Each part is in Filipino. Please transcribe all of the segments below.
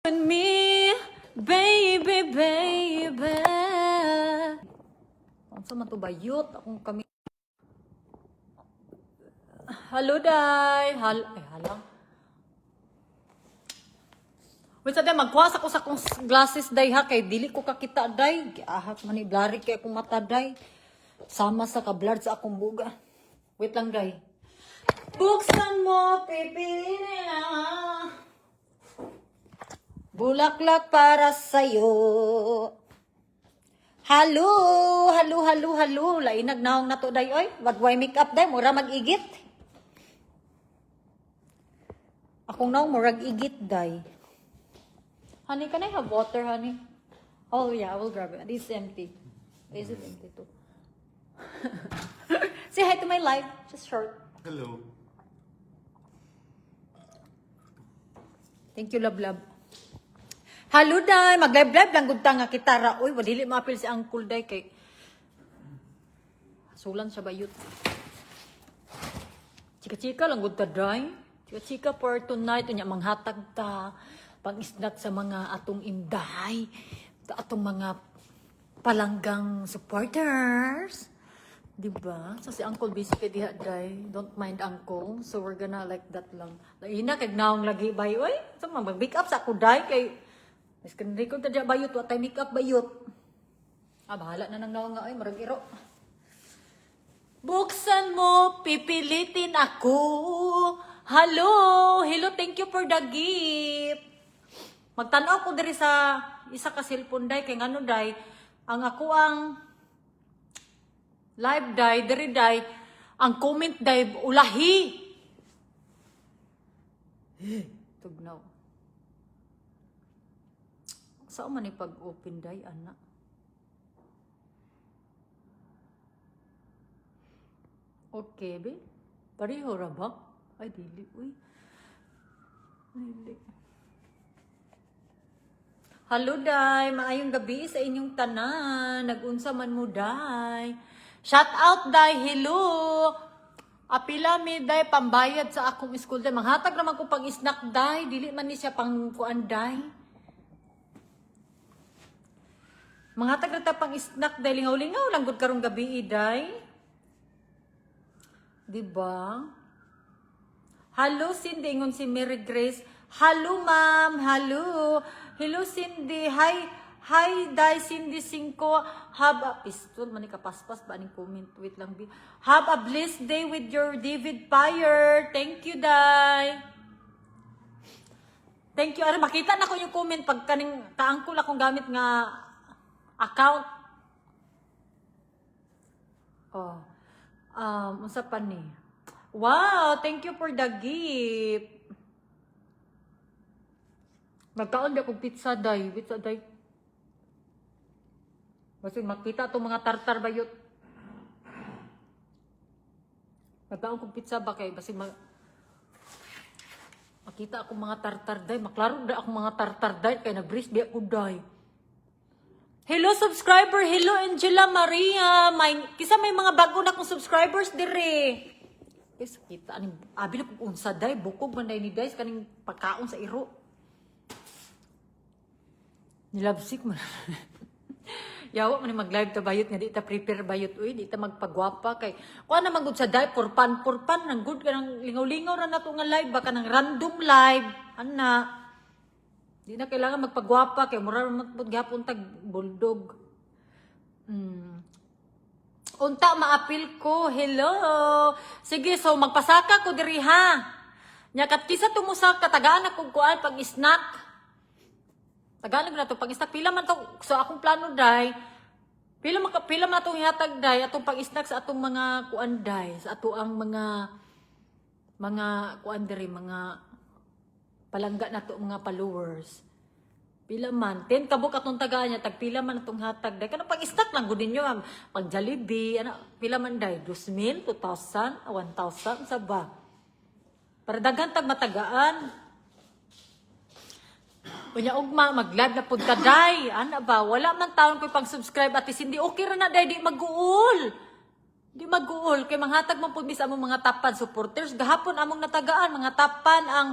Me, baby, baby. Ang sama to bayot akong kami. Hello, day. Halang. Wait, sa day, magkuha ko sa akong glasses, day, ha. Kay dili ko kakita, day. Ahak man, blurry kay akong mata, day. Sama sa ka-blurred sa akong buga. Wait lang, day. Buksan mo, pipili na. Bulaklak para sa'yo. Halo, halo, halo, halo. Lainag naong na to, day, oy. Wag-way make-up, day. Mura mag-igit. Akong naong murag igit, day. Honey, can I have water, honey? Oh, yeah, I will grab it. This is empty. Is it empty, too? Say hi to my live. Just short. Hello. Thank you, love, love. Hello, day. Mag-live-live lang gud ta nga kitara. Uy, wadili maapil si Uncle, day, kay sulan siya bayot. Chika-chika lang gud ta, day. Chika-chika for tonight. Unya, manghatag ta. Pang-snack sa mga atong inday. Atong mga palanggang supporters. Diba? So, si Uncle busy kay diha, day. Don't mind Uncle. So, we're gonna like that lang. Laina, kay naong lagi bay. Uy, so, mag-make up sa ako, day, kay mas kanri ko tadya bayot, watay make up bayot. Bahala na nang nawa nga, ay, marag iro. Buksan mo, pipilitin ako. Hello, thank you for the gift. Magtanaw ko diri sa isa ka cellphone, day, kay ngano, day, ang ako ang live, day, diri, day, ang comment, day, ulahi. Tugnaw. Saan man ipag-open, day, anak? Okay, be? Pareho ra ba? Ay, dili. Uy. Dili. Hello, day. Maayong gabi sa inyong tanan. Nag-unsa man mo, day. Shout out, day. Hello. Apila mi, day, pambayad sa akong school, day. Manghatag naman ko pang-snack, day. Dili man ni siya pang-kuan, day. Mga tagrata pang snack dahil lingaw-lingaw lang gud karong gabi, day. Diba? Hello, Cindy, ingon si Mary Grace. Hello, ma'am. Hello. Hello, Cindy. Hi, day, Cindy 5. Have a pistol. Mani ka paspas ba ning comment? Wait lang, bi. Have a blessed day with your David Fire. Thank you, day. Thank you. Ara, makita na ko yung comment pag kaning kaangkol akong gamit nga account. Oh. Unsa pa ni? Wow, thank you for the gift. Magkaon di akong pizza, day. Pizza, day. Kasi makita itong mga tartar bayot. Magkaon kong pizza ba kay? Kasi makita akong mga tartar, day. Maklaro na akong mga tartar, day. Kaya nag-brace di ako, day. Hello, subscriber. Hello, Angela Maria. Kisa may mga bago na kong subscribers dire. Yes, kita. Abi na kung unsa, day. Bukog man day ni day. Kaning pagkaon sa iro. Nilabsik man. Yawa man mag-live ta bayot nga. Di ta prepare bayot. Uy, di ta magpagwapa. Kay, kuha na magod sa day. Purpan. Nang good ka ng lingaw-lingaw na nato nga live. Baka ng random live. Ana. Di na kailangan magpagwapa kay mura maghapon tag buldog. Unta maapil ko. Hello. Sige, so magpasaka ko diri, ha. Nya kat kisa tumusaka tagaan ako kuan pag snack. Tagaan na to pag snack pila man to so akong plano, day. Pila man atong ihatag, day, atong pag snack sa atong mga kuan, day, sa ato ang mga kuan diri, mga palangga na to mga followers. Pila man. 10 kabuk atong taga niya. Tag pila man atong hatag. Day. Kano pag-stock lang gudin nyo. Pag Jollibee. Pila man, day. 2,000, 2,000, 1,000. Sa ba? Para daghan tag matagaan. Unya ugma. Mag-live na punta, day. Ano ba? Wala man taon ko pag-subscribe. At hindi okay ra na, day. Di mag-uul. Di mag-uul. Kaya manghatag man po bisa among mga tapan supporters. Gahapon among natagaan. Mga tapan ang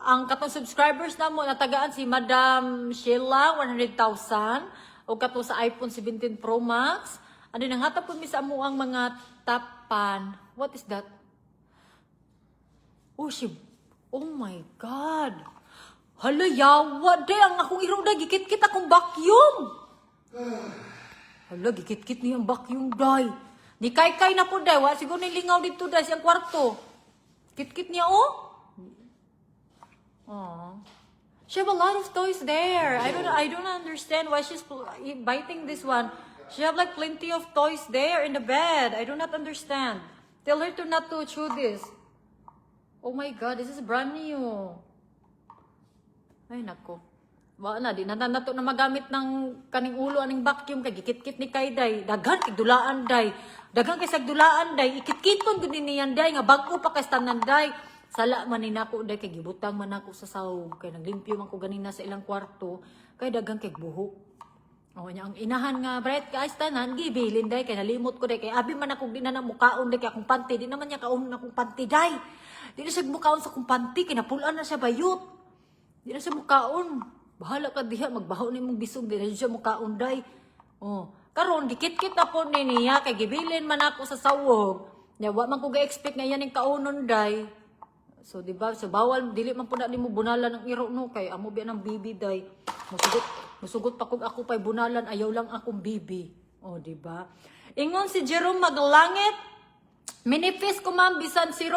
ang katong subscribers na mo natagaan si Madam Sheila 100,000 o katong sa iPhone 17 Pro Max. Ano nang hatap po mi sa amo ang mga tapan. What is that? Oh my God. Hala, yawa, day. Ang akong iro, day. Gikit-kit akong vacuum. Hala, gikit-kit niyang vacuum, day. Ni kay-kay na po, day. Wa, siguro nilingaw dito, day, siyang kwarto. Kit-kit niya, oh. Aww. She have a lot of toys there. I don't understand why she's biting this one. She have like plenty of toys there in the bed. I do not understand. Tell her to not to chew this. Oh my God, this is brand new. Ay, nako. Wala na, di na nato na magamit ng kaning ulo, aning vacuum, kay gikit-kit ni kay day. Daghan kay dulaan day. Daghan kay sagdulaan day. Ikit-kiton gud niyan day, nga bag-o pa kay tanan day. Sala man ni nako day, kay gibutang man ako sa sahog. Kay naglimpyo man ko ganina sa ilang kwarto. Kay daghan kay buhok. O nya ang inahan nga bright guys tanan gibilin day kay nalimot ko day kay abi man ako di na mukaon day kay akong panty di naman niya kaon na akong panty day. Di na siya mukaon sa akong panty kay napulan na siya bayot. Di na siya mukaon. Bahala ka diha magbaho ni mong bisog di na siya mukaon day. Oh, karon dikit-kit na po ni niya kay gibilin man ako sa sawog. Nya wa man ko ga-expect nga yan ning kaonon day. So di ba so bawal dili man pud nimo bunalan ng iro no kay amo biya ng bibi day. Musugot pa kung ako pa'y bunalan, ayaw lang akong bibi. O, diba? Ingon si Jerome Maglangit, minifis ko ma'am, bisan 0%.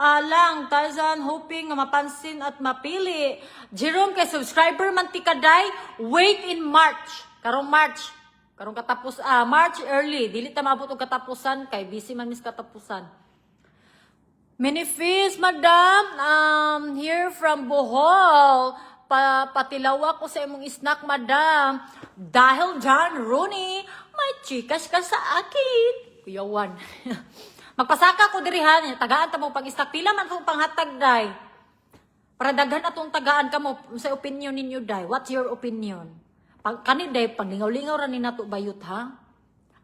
Lang, Tarzan, hoping nga mapansin at mapili. Jerome, kay subscriber man tikaday, wait in March. Karong March. Karong katapos, March early. Dili ta maabot og katapusan, kay busy man mis katapusan. Minifis, madam, here from Bohol. Patilaw ko sa imong snack, madam. Dahil John Rooney, may chikas ka sa akin. Kuya Juan. Magpasaka ko dirihan. Tagaan ta mo pag-snack. Pila man itong panghatag, day. Para daghan atong tagaan ka mo sa opinion ninyo, day. What's your opinion? Kanid, day, paglingaw-lingaw rin na ito bayot, ha?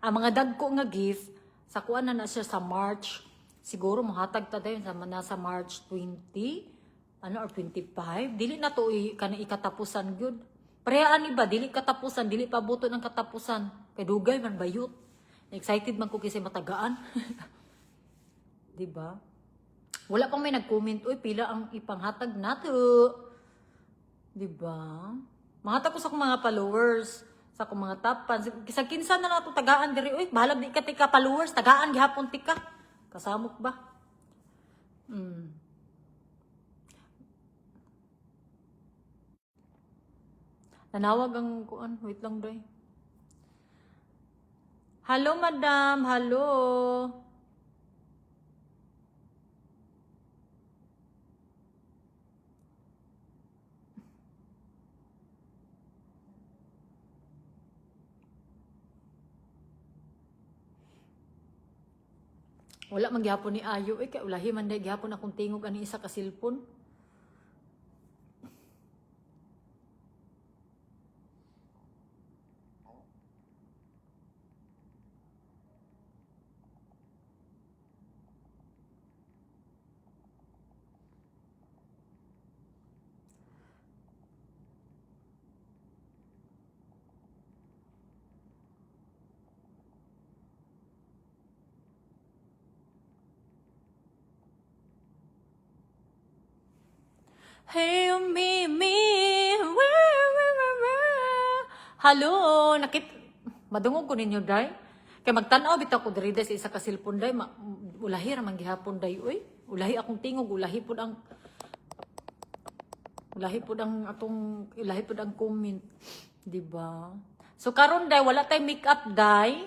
Ang mga dagko nga gift, sa kuan na siya sa March. Siguro, mahatag ta, day, nasa March 20. Or 25, dili na to kanang ikatapusan gyud. Parehaan iba, dili katapusan, dili pa buto ng katapusan. Kay dugay man bayot. Excited man ko kasi matagaan. Di ba? Wala pang may nag-comment, uy, pila ang ipanghatag nato. Di ba? Mahatag ko sa akong mga followers, sa akong mga tapan. Sa kinsa na nato tagaan diri, uy, bahalag di ka tika followers, tagaan gihapon tika. Kasamok ba? Nanawag ang kuan. Wait lang, doy. Hello, madam. Hello. Wala man gyapon ni Ayo. Kay ulahi man day gyapon akong tingog ani isa ka cellphone. Hey, Hello, madungog ko ninyo, day. Kay magtanaw bitaw ko diri sa isa ka cellphone, day. Ulahi ra man gihapon, day. Uy, ulahi akong tingog, ulahi pud ang comment, di ba? So karon, day, wala tay makeup, day.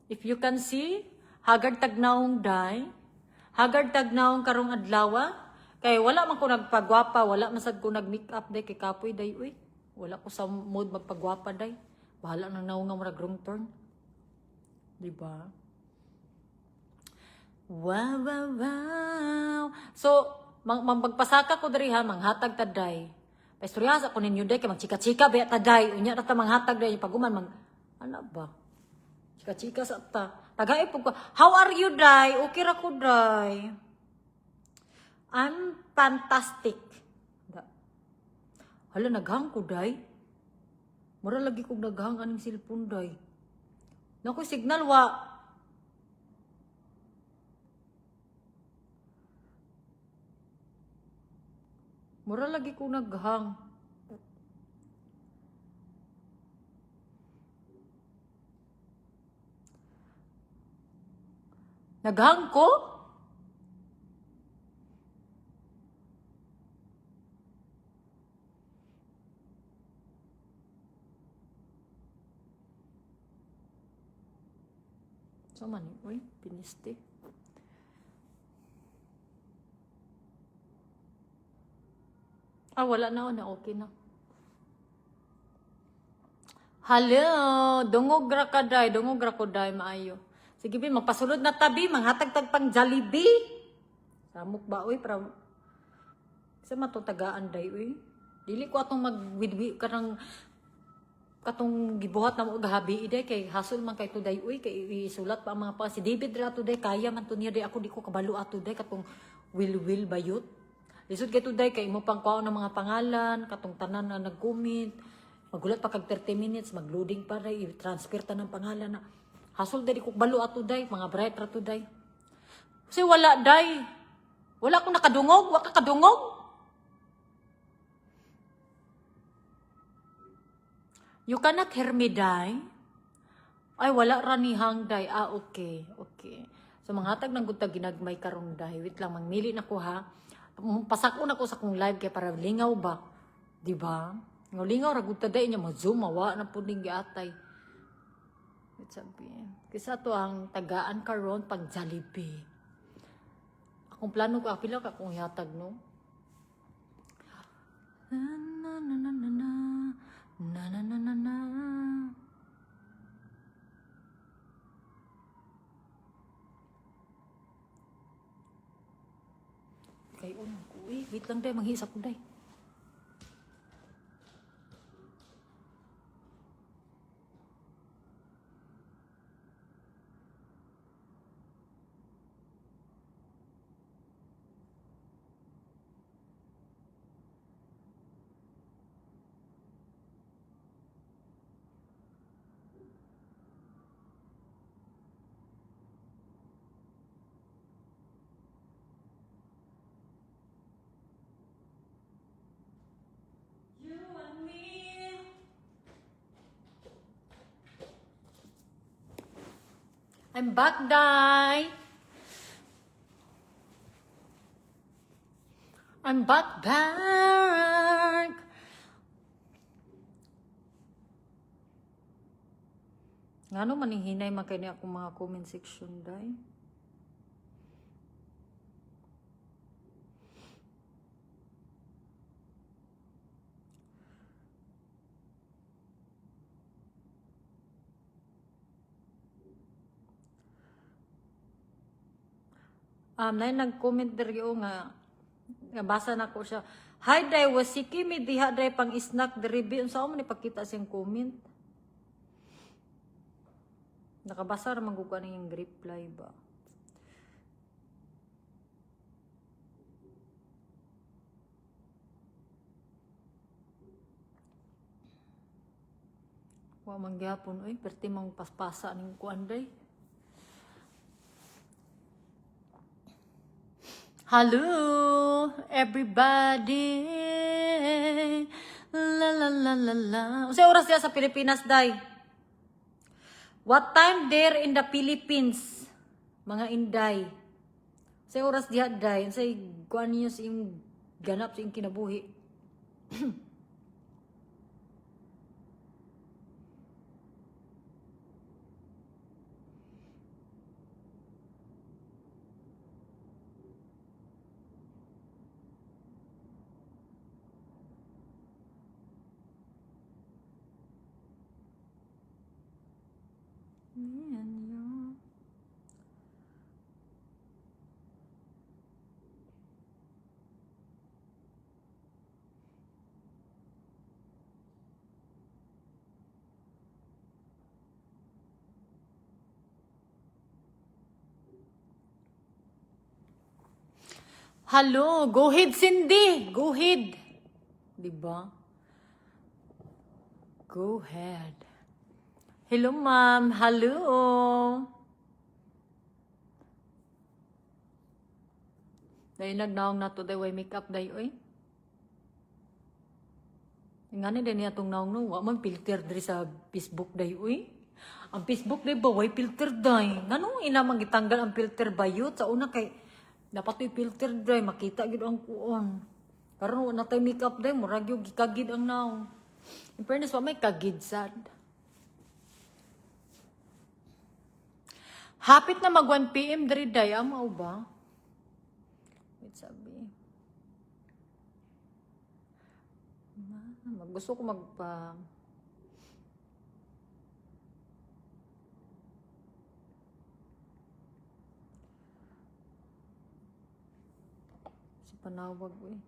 If you can see, hagard tagnaong, day. Hagard tagnaong karong adlaw. Kay wala man ko nagpagwapa, wala man sad ko nag-makeup, day, kay kapoy, day. Uy, wala ko sa mood magpagwapa, day. Bahala nang naunga mo wrong turn. Diba? Wow. So, magpasaka ko diri ha, manghatag ta, day. Paistorya ako ninyo, day, kay magchika-chika, baya ta, day. Unya na ta manghatag, day. Paguman, ano ba? Chika-chika sa ta. Tagay po ko. How are you, day? Okay ra ko, day. I'm fantastic. Hala, naghang ko, day. Mura lagi kong naghang aning cellphone, day. Naku, signal, wa. Mura lagi kong naghang. Naghang ko? So man, uy, piniste. Wala na, na okay na. Hello, dungog ra ka day, dungog ra ko day, maayo. Sige, bin, magpasulod na tabi, manghatag-tag pang Jollibee. Samok ba, uy, para... Kasi matutagaan day, uy. Dili ko atong magwidwi ka ng katong gibuhat na mo gahabi ide kay hasol man kay today uy kay isulat pa ang mga pa si David ra today kaya man to niya day ako di ko kabalo ato day katong will bayot lisod kay today kay mo pang kuha ng mga pangalan katong tanan na nag-comment magulat pa kag 30 minutes magloading pa ray i-transfer ta ng pangalan na hasol day di ko kabalo ato day mga bright ra today kasi wala day wala akong nakadungog wa ka kadungog. You cannot hear me, day? Ay, wala ranihang, day. Okay. Okay. So, manghatag ng gutag ginagmay karong, day. Wait lang, mangmili na ko, ha? Pasakon ako sa kong live, kaya para lingaw ba? Diba? Lingaw, raguta, day niya, mag-zoom, mawa na po ning giatay. Wait, sabi. Kisa to ang tagaan karon pag Jollibee. Akong plano ko, apila ka kung yatag, no? Na. Kay unang ko. Wait lang day, manghisap ko day. I'm back, day. I'm back. Ngano maninghinay man kay ni akong mga comment section, day. Na nag-comment diri nga basa na ko siya. Hi day, wasiki mi diha day pang snack diri bi unsa man ipakita siyang comment. Nakabasa ra man gud ko ning reply ba. Wa man gyapon oy, perti mang paspasa ning kuan day. Hello, everybody. La la la la la. Usa oras diya sa Pilipinas, day? What time there in the Philippines? Mga Inday. Usa oras diya, day? Unsay kuan niyo sa iyong ganap sa iyong kinabuhi? Hello, go ahead Cindy. Go ahead. Diba? Go ahead. Hello ma'am. Hello. Dahil nagnaong na to, way makeup dahi, oy. Nga ni din niya itong naong no, wa man filter diri sa Facebook dahi, oy. Ang Facebook dahi ba, way filter dahi. Nga nung ina magitanggal ang filter bayot, sa una kay, dapat yung filter dahi, makita gid ang kuon. Karon wala tay makeup dahi, murag yung gikagid ang naong. In fairness, wa may kagid sad. Hapit na mag 1 PM diri dahi, amaw ba? Wait, sabi. Gusto ko magpa... Si panawag, eh.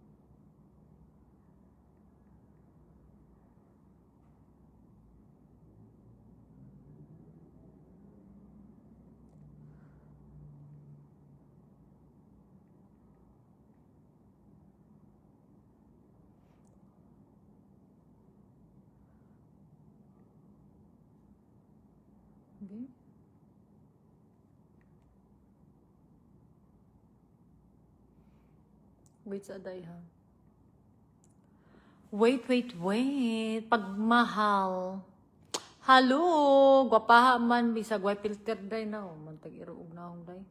Okay. Wait sa day ha. Wait. Pagmahal. Hello, gwapaha man bisag way filter day na oh. Mantag iruog na akong day.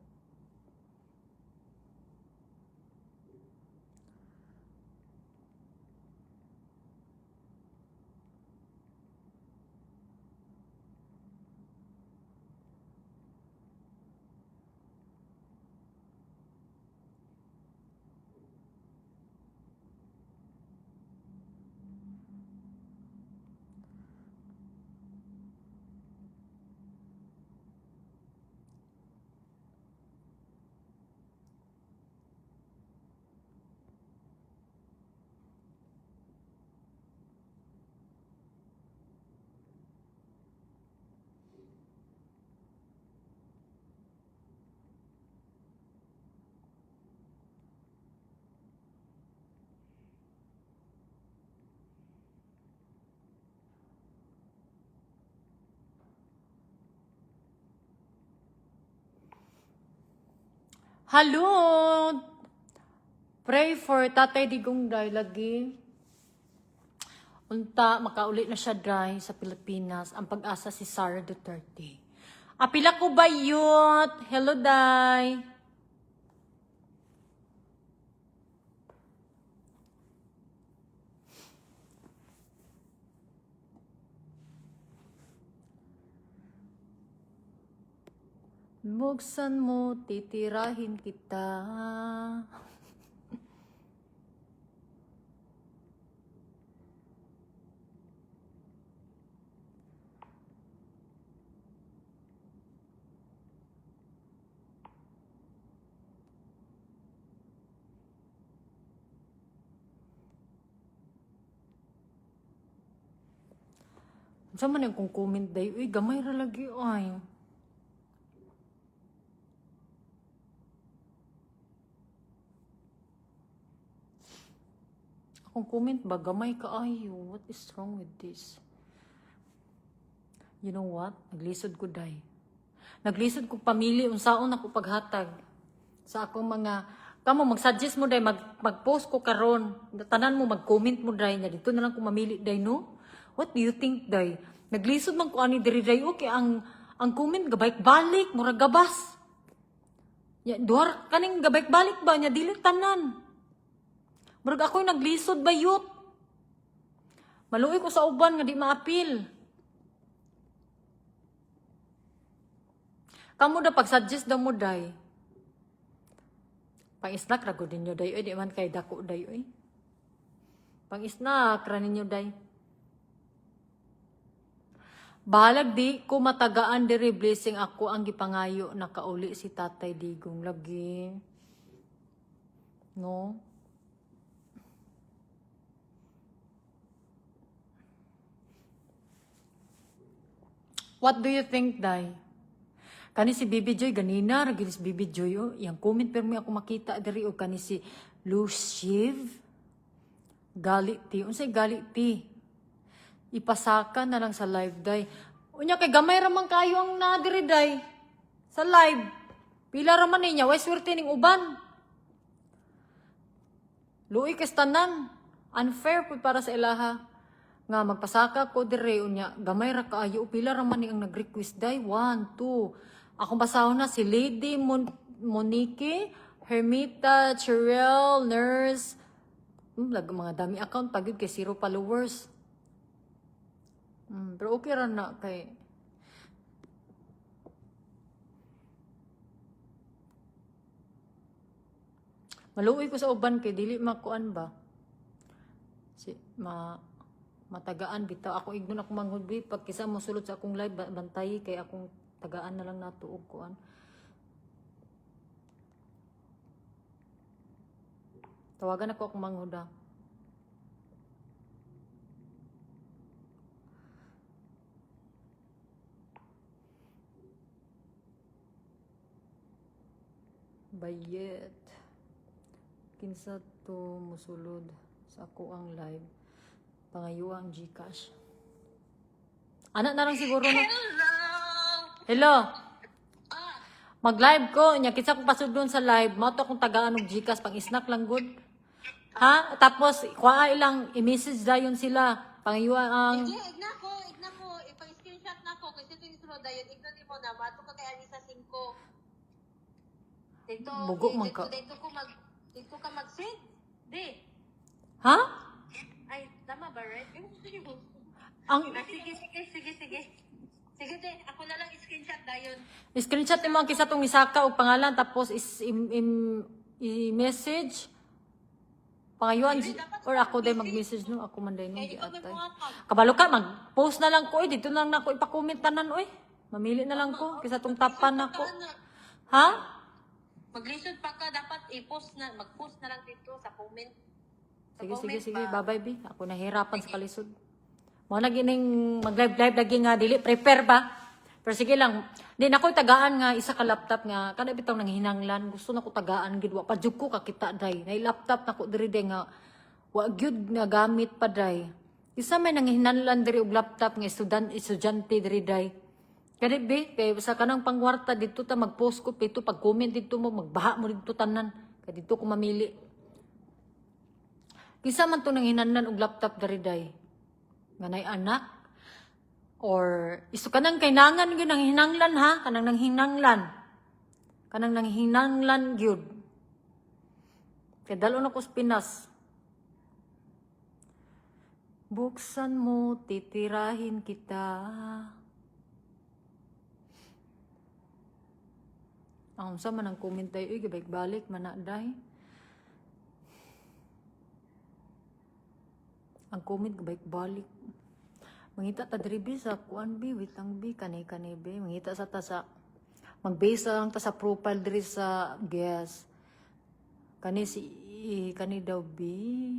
Hello! Pray for Tatay Digong Day lagi. Unta, makaulit na siya dry sa Pilipinas. Ang pag-asa si Sara Duterte. Apila ko bayot. Hello, Day. Buksan mo, titirahin kita. Sa man yung kung comment day, uy, gamay ra lagi ay. Kung comment ba, gamay ka ayo. What is wrong with this? You know what? Naglisod ko day. Naglisod ko pamili, unsaon ako paghatag. Sa akong mga, kamo mag-suggest mo day, mag-post ko karon. Tanan mo, mag-comment mo day, na dito na lang ko mamili day, no? What do you think day? Naglisod man ko ani diri day, okay, ang comment, gabayk-balik, murag gabas. Ya, duhar kaning gabayk-balik ba, nya dili tanan. Murag ako'y naglisod bayot. Maluoy ko sa uban nga di maapil. Kamu da pag-suggest daw mo day. Pang-snack ra gud ninyo day, di man kay dako day oy. Pang-snack ra ninyo day. Balag di ko matagaan diri blessing ako ang gipangayo na kauli si Tatay Digong lagi. No? What do you think, Day? Kani si Bibi Joy, ganina, naging si Bibi Joy, oh. Yang comment pero may ako makita diri o kani si Luciv. Gali ti. Unsay gali ti? Ipasaka na lang sa live, day. Unya, kay gamay raman kayo ang nadiri, day. Sa live. Pila raman niya, way swerte ning uban. Luoy kastanan. Unfair po para sa ilaha. Nga, magpasaka ko dire, unya, gamay ra kaayo. Pila raman ni ang nag-request, day. 1, 2. Akong basahon na si Lady Monique, Hermita, Cherelle, Nurse. Mga dami account, pagod kay 0 followers. Pero okay ra na kay... Maluoy ko sa uban kay dili makuan ba? Matagaan bitaw. Ako ignon ako manghudbi pag kisa mo sulod sa akong live bantay kay akong tagaan na lang nato og kuan. Tawagan ako akong manghuda. Bayet. Kinsa to musulod sa ako ang live. Pangayuang Gcash. Anak na lang siguro na. Hello. Mag-live ko. Nya kitsa kong pasudlon sa live. Mao to akong tagaan og Gcash pang snack lang good. Ha? Tapos kuha ilang i-message dayon sila. Pangayuang Igna ko. Ipang-screenshot na ko. Kasi ito yung sunod dayon. Igna ni mo na. Mato ka kay Anissa 5. Bugo man ka. Dito ka mag-send. Di. Ha? Ay, tama ba, right? Sige. Sige, de. Ako na lang screenshot dayon. Screenshot mo ang kisa tong isaka og pangalan tapos i-message. Pangayuan or ako day mag-message no, ako man day no gi atay. Kabalo ka mag-post na lang ko dito na lang nako ipa-comment tanan oy. Mamili na lang ko kisa tong tapan nako. Ha? Mag-lisod pa ka dapat i-post na, mag-post na lang dito sa comment. Sige. Bye-bye, Bi. Ako nahirapan sa kalisod. Mo na gining mag-live lagi nga dili prepare ba? Pero sige lang. Di na ko tagaan nga isa ka laptop nga kada bitaw nang hinanglan. Gusto na ko tagaan gid wa pa jud ko kakita day. Nay laptop na ko diri day nga wa gyud nga gamit pa day. Isa may nang hinanglan diri og laptop nga estudyante diri day. Kani be kay sa kanang pangwarta dito ta mag-post ko pito pag comment dito mo magbaha mo dito tanan. Kay dito ko mamili. Kisa man to nang hinanglan og laptop diri day. Nga nay anak or isu kanang kailangan gyud nang hinanglan ha, kanang nang hinanglan. Kanang nang hinanglan gyud. Kay dalo na ko sa Pinas. Buksan mo, titirahin kita. Ang sa man ang comment tayo, uy, balik man na day. Ang comment balik. Mangita ta diri bi sa kuan bi witang bi kanay bi mangita sa ta sa mag-base lang ta sa profile diri sa guest. Kani daw bi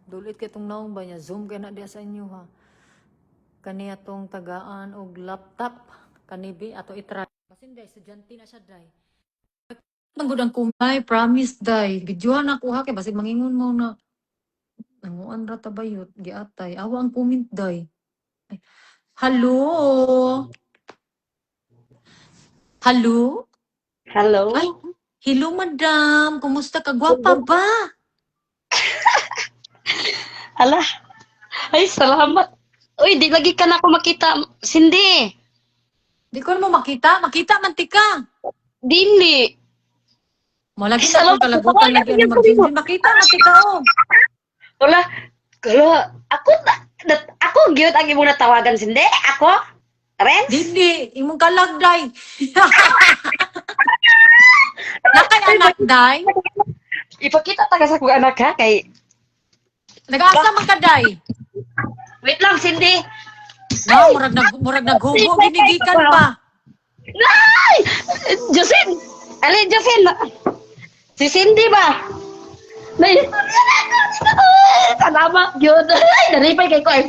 Dulit kay itong naong ba niya? Zoom kay na diya sa inyo ha. Kani atong tagaan og laptop. Kani bi ato itry. Basin day, estudyante na siya day. Tanggod ang kumay, promise day. Videohan ako ha, kay basin mangingon mo na. Nanguan ra tabayot, giatay. Awa ang comment day. Ay. Hello? Hello? Hello? Ay, hello madam. Kumusta ka? Gwapa ba? Ala. Ay, salamat. Uy, di lagi ka na ako makita. Cindy. Di ko mo makita. Makita man tika. Dili. Malagi Ay, sa akong salamat. kalabutan lagi ano mag-Cindy. Makita man tika oh. Wala. Ako gyud ang imong natawagan, Cindy. Ako? Renz? Dili, imong kalagday. Nakay anak day. Ipakita taga sa kong anak ha, kay... Nag-asa man ka day. Wait lang, Cindy. No, murag naghubo ginigikan pa. Ay! Jocelyn! Ali, Jocelyn! Si Cindy ba? Nay, salamat yun. Ay, naripay kay ko eh.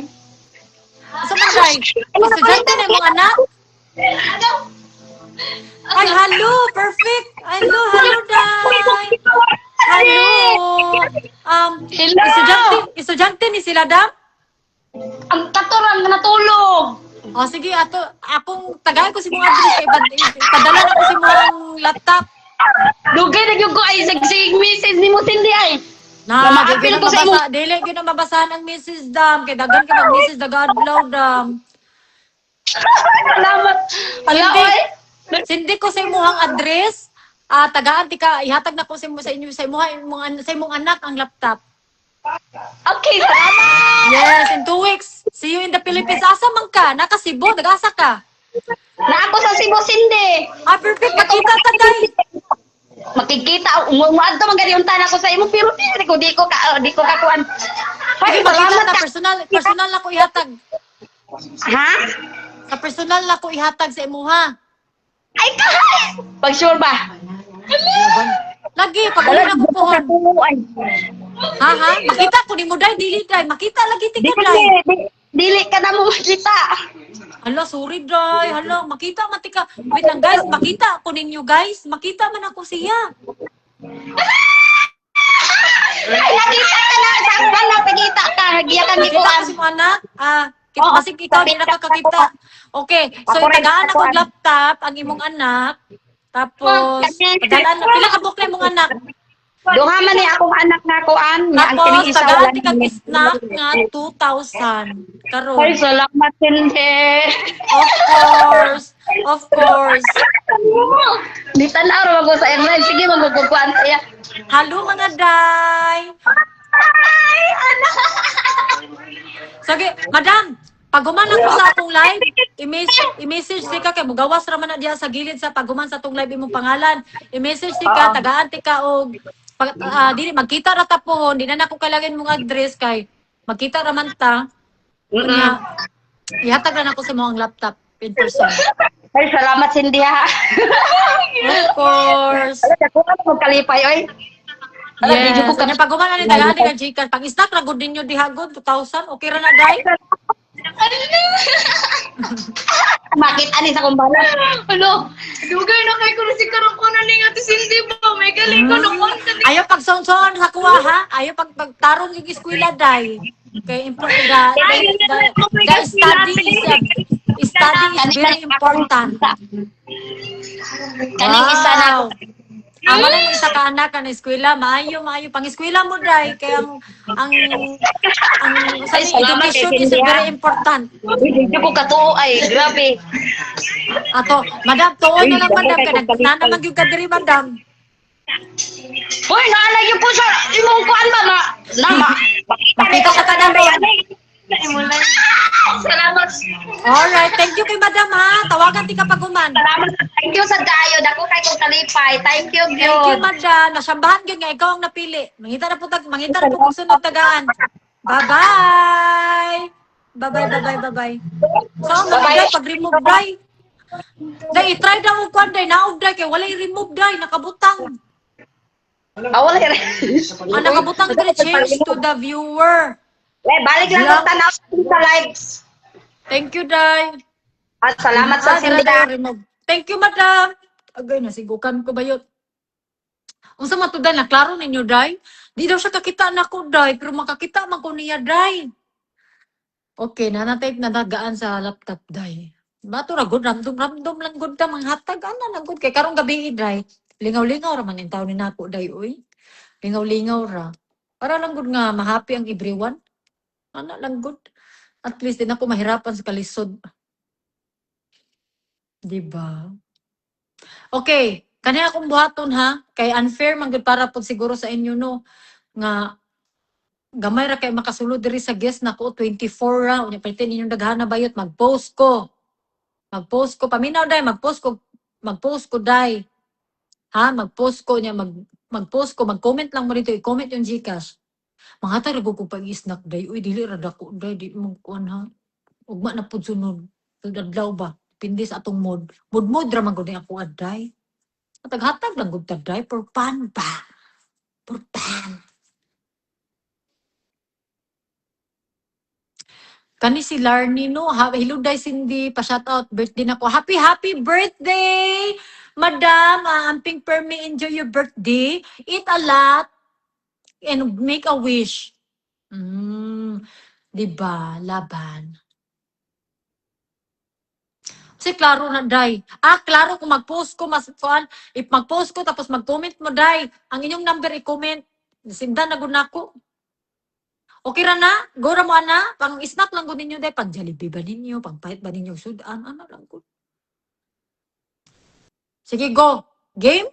Asa man day? Estudyante na imong anak? Ay, hello, perfect. Hello, day. Hello. Hello. Estudyante ni sila dam? Ang katurang na natulog. O sige, akong tagay ko si mga address kay padala na ko si mga laptop. Dugay na yung ko ay sagsig message ni mo Cindy ay. Na, Mapil ko sa imo. dili gyud na mabasahan ang Mrs. Dam kay daghan ka mag-message daghan adlaw dam. Salamat. Ala Hindi. oy. Sindi ko sa imong address. Tagaan ti ka ihatag na ko sa inyo sa imong anak ang laptop. Okay, salamat. Yes, in 2 weeks. See you in the Philippines. Asa man ka? Naka Cebu, nagasa ka. Na ako sa Cebu Cindy. Perfect. Makita ta day. Makikita umuadto man gani unta na ko sa imo pero di ko kakuan. Sige, Ay, makita salamat ta ka. personal na ko ihatag. Ha? Sa personal na ko ihatag sa imuha. Ay, kahit! Pag sure ba? Lagi pag wala na ko pohon. Ay. Ha? Makita ko ni mo day, dili day. Makita lagi ti Di ko ka day. dili ka na mo makita. Hala, sorry day. Hala, makita man ti ka. Wait lang guys, makita ko ninyo guys. Makita man ako siya. Ay, nakita ka na. Sakban na, pagkita ka. Hagiya ka ni Makita Kuan. ko si mo anak. Oo, Masig ikaw di nakakakita. Okay, so itagaan ako laptop ang imong anak. Tapos, padalaan na. Pila ka bukle mong anak. Duha man ni akong anak na Kuan. Nga ang Tapos, kining isa tagaan wala ti kag ni- snack nga 2,000. Ay, Karon. salamat Cindy. Of course. Of course. Di tanaw ra ko sa airline. Sige, magkukuan saya. Hello mga day. Ay, anak. Sige, madam. Pag guman ako sa atong live, i-message si ka kay mugawas ra man na diha sa gilid sa pagguman sa atong live imong pangalan. I-message si ka, tagaan ti ka og dili magkita ra ta pohon, di na nako kailangan mong address kay magkita ra man ta. Kunya, ihatag na nako sa mo ang laptop in person. Ay, salamat Cindy ha. Of course. Ala, dako ka magkalipay oy. Ala, Yes. video ko ka. Kanya pag guman ni tagaan ti ka Gcash, pag snack ra gud ninyo dihagod 2,000, okay ra na day. Bakit ani sa kumbala? Ano? Dugay na kay kuno si Karokono ni nga ti Cindy ba? May galing ko no konta. Ayaw pag sonson sa kuha ha. Ayaw pag tarong yung eskwela day. Kay important the study is very important. Kaning isa na Wow. Ama lang yung isa ka anak ka na eskwela, maayo pang eskwela mo day kay ang sa salamat education kay is Cynthia. very important. Hindi ko katuo ay, grabe. Ato, madam, tuon na lang madam kay nagtana man gyud ka diri madam. Hoy, naalay yung po sa imong kuan ba na? Nama. Makita ka na ron. Salamat. Alright, thank you kay madam ha. Tawagan ti ka paguman. Salamat. Thank you sa dayo. Dako kay kong kalipay. Thank you, Thank you, God. madam. Nasyambahan yun nga, ikaw ang napili. Mangita na po kung sunod tagaan. Bye-bye! Bye-bye. So, mga pag-remove day. Day, try daw mo kwan day. Naog day, kaya wala i-remove day. Nakabutang. Wala rin. Nakabutang day. Change to the viewer. Balik lang Lang. ang tanaw sa lives. Thank you, day. At salamat sa Sila sinda. daw remove. Thank you, madam. Agay, nasigukan ko ba yun? Unsa man to day, naklaro ninyo, day? Di daw siya kakita na ko, day. Pero makakita man ko niya, day. Okay, nanatay na dagaan sa laptop, day. Bato ra good, ramdom lang good ta, manghatag, ana na good. Kay karong gabi, day. Lingaw-lingaw ra man yung tao ni nako, day, uy. Lingaw-lingaw ra. Para lang good nga, mahappy ang everyone. Ana lang good. At least, din ako mahirapan sa kalisod. Diba? Okay, kanina akong buhaton ha, kay unfair man gud para po siguro sa inyo no, nga gamay ra kay makasulod diri sa guest nako 24 ra, unya palitin inyong daghana bayot mag-post ko. Mag-post ko paminaw day, mag-post ko day. Ha, mag-post ko niya mag-post ko, mag-comment lang mo dito, i-comment yung GCash. Mga tarago ko pag snack day, uy dili ra dako day, di mo kuan ha. Ugma na pud sunod. Adlaw ba? Pindi sa atong mod. Mod ra man gud ni ako aday. Hatag-hatag lang gud ta day for fun ba? For fun. Kani si Larny no, hello day Cindy, pa-shout out birthday nako. Happy birthday! Madam, amping permi enjoy your birthday. Eat a lot and make a wish. Mm, 'di ba? Laban. Kasi klaro na, day. Klaro kung mag-post ko, mas kuan, if mag-post ko, tapos mag-comment mo, day. Ang inyong number, i-comment. Sindan na gud nako. Okay ra na? Go ra mo, ana? Pang snack lang gud ninyo, day. Pang Jollibee ba ninyo? Pang pahit ba ninyo sudan? Ano lang gud. Sige, go. Game?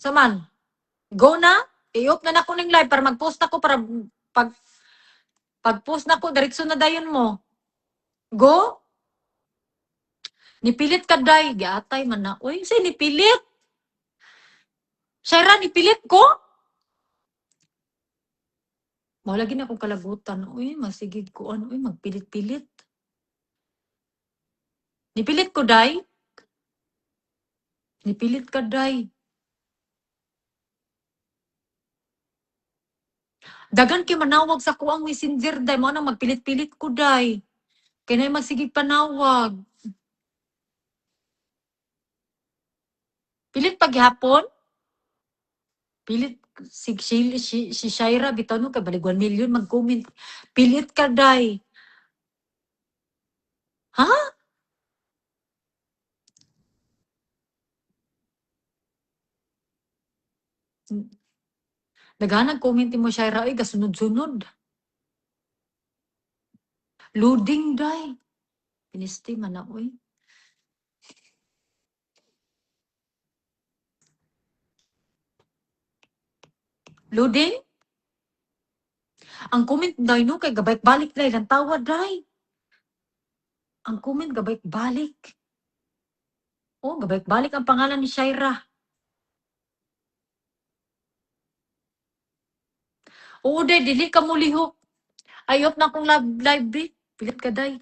Saman. Go na? I-off na nako ning live para mag-post ako para pag pag-post nako, diretso na dayon mo. Go? Nipilit ka, day. Giatay man na. Uy, say nipilit. Shaira, nipilit ko? Lagi na akong kalagutan. Uy, masigig ko. Ano, uy, magpilit-pilit. Nipilit ko, day. Nipilit ka, day. Dagan kay manawag sa kuang messenger, day. Mo na magpilit-pilit ko, day. Kaya na magsigig panawag. Pilit paghapon? Pilit si Shaira, bitaw no, kay balik 1 million mag-comment. Pilit ka, day. Ha? Daghanang comment mo, Shaira, ay, gasunod-sunod. Loading, day. Pinisti man na, uy. Loading? Ang comment, day, no, kay gabalik-balik, day, lang tawad, day. Ang comment, gabalik-balik. Oh, gabalik-balik ang pangalan ni Shaira. Oo, day, dili ka mo lihok. Ayop na akong live, Pilit ka, day.